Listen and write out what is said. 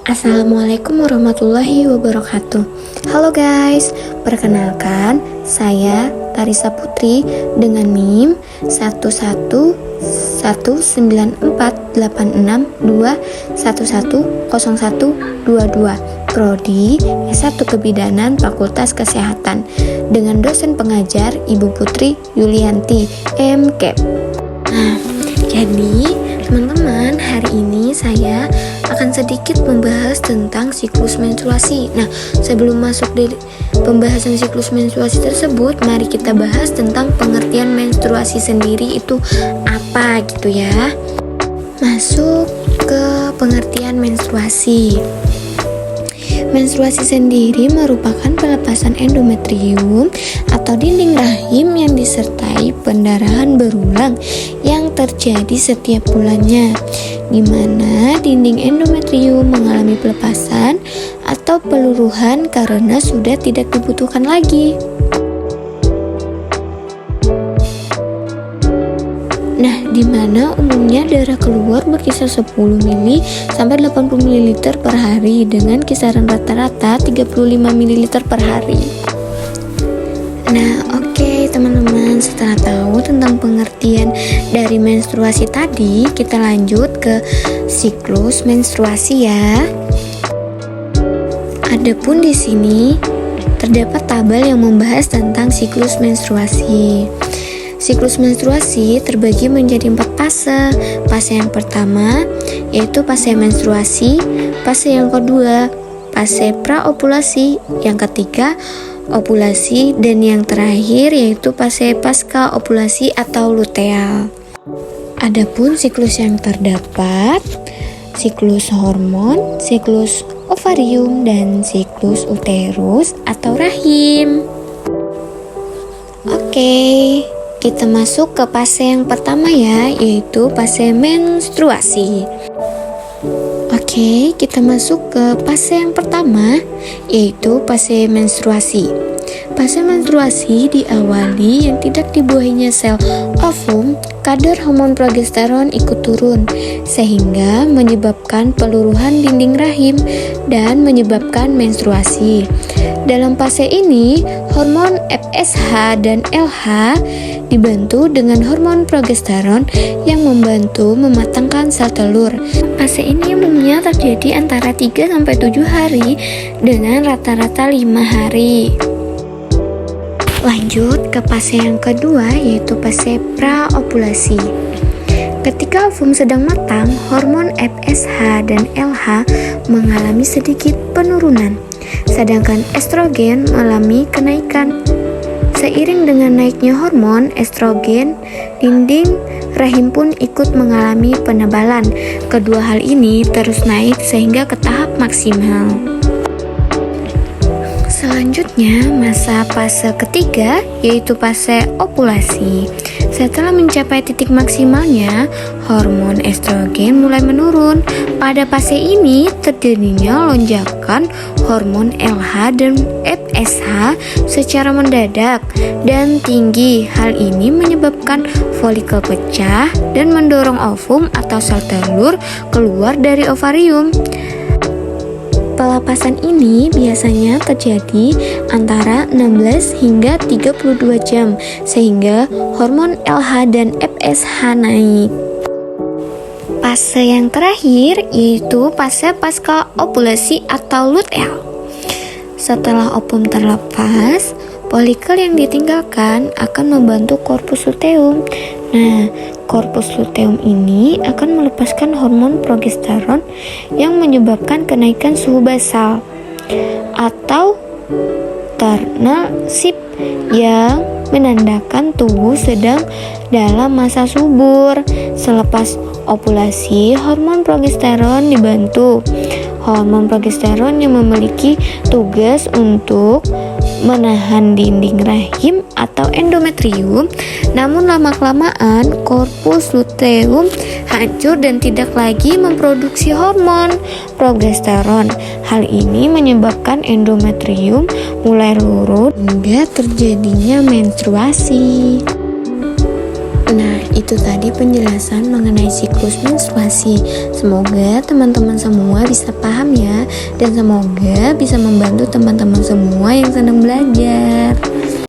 Assalamualaikum warahmatullahi wabarakatuh. Halo guys, perkenalkan saya Tarisa Putri dengan NIM 1114862110122, Prodi S1 Kebidanan Fakultas Kesehatan dengan dosen pengajar Ibu Putri Yulianti MKep. Jadi teman-teman, hari ini saya akan sedikit membahas tentang siklus menstruasi. Nah, sebelum masuk dari pembahasan siklus menstruasi tersebut, mari kita bahas tentang pengertian menstruasi sendiri itu apa gitu ya. Masuk ke pengertian menstruasi. Menstruasi sendiri merupakan pelepasan endometrium atau dinding rahim yang disertai pendarahan berulang yang terjadi setiap bulannya, di mana dinding endometrium mengalami pelepasan atau peluruhan karena sudah tidak dibutuhkan lagi. Nah, di mana umumnya darah keluar berkisar 10 ml sampai 80 ml per hari dengan kisaran rata-rata 35 ml per hari. Nah, oke teman-teman, setelah tahu tentang pengertian dari menstruasi tadi, kita lanjut ke siklus menstruasi ya. Adapun di sini terdapat tabel yang membahas tentang siklus menstruasi. Siklus menstruasi terbagi menjadi 4 fase. Fase yang pertama yaitu fase menstruasi, fase yang kedua fase praovulasi, yang ketiga ovulasi, dan yang terakhir yaitu fase pasca ovulasi atau luteal. Adapun siklus yang terdapat siklus hormon, siklus ovarium, dan siklus uterus atau rahim. Oke, kita masuk ke fase yang pertama ya, yaitu fase menstruasi. Oke, kita masuk ke fase yang pertama, yaitu fase menstruasi. Fase menstruasi diawali yang tidak dibuahinya sel ovum, kadar hormon progesteron ikut turun, sehingga menyebabkan peluruhan dinding rahim dan menyebabkan menstruasi. Dalam fase ini, hormon FSH dan LH dibantu dengan hormon progesteron yang membantu mematangkan sel telur. Fase ini umumnya terjadi antara 3-7 hari dengan rata-rata 5 hari. Lanjut ke fase yang kedua, yaitu fase praovulasi. Ketika ovum sedang matang, hormon FSH dan LH mengalami sedikit penurunan, sedangkan estrogen mengalami kenaikan. Seiring dengan naiknya hormon estrogen, dinding rahim pun ikut mengalami penebalan. Kedua hal ini terus naik sehingga ke tahap maksimal. Selanjutnya, masa fase ketiga yaitu fase ovulasi. Setelah mencapai titik maksimalnya, hormon estrogen mulai menurun. Pada fase ini terjadinya lonjakan hormon LH dan FSH secara mendadak dan tinggi. Hal ini menyebabkan folikel pecah dan mendorong ovum atau sel telur keluar dari ovarium. Pelepasan ini biasanya terjadi antara 16 hingga 32 jam sehingga hormon LH dan FSH naik. Fase yang terakhir yaitu fase pasca ovulasi atau luteal. Setelah ovum terlepas, folikel yang ditinggalkan akan membantu korpus luteum. Nah, korpus luteum ini akan melepaskan hormon progesteron yang menyebabkan kenaikan suhu basal atau thermal shift yang menandakan tubuh sedang dalam masa subur. Selepas ovulasi, hormon progesteron dibantu. Hormon progesteron yang memiliki tugas untuk menahan dinding rahim atau endometrium, namun lama-kelamaan korpus luteum hancur dan tidak lagi memproduksi hormon progesteron. Hal ini menyebabkan endometrium mulai lurus hingga terjadinya menstruasi. Nah, Itu tadi penjelasan mengenai siklus menstruasi. Semoga teman-teman semua bisa paham ya, dan semoga bisa membantu teman-teman semua yang sedang belajar.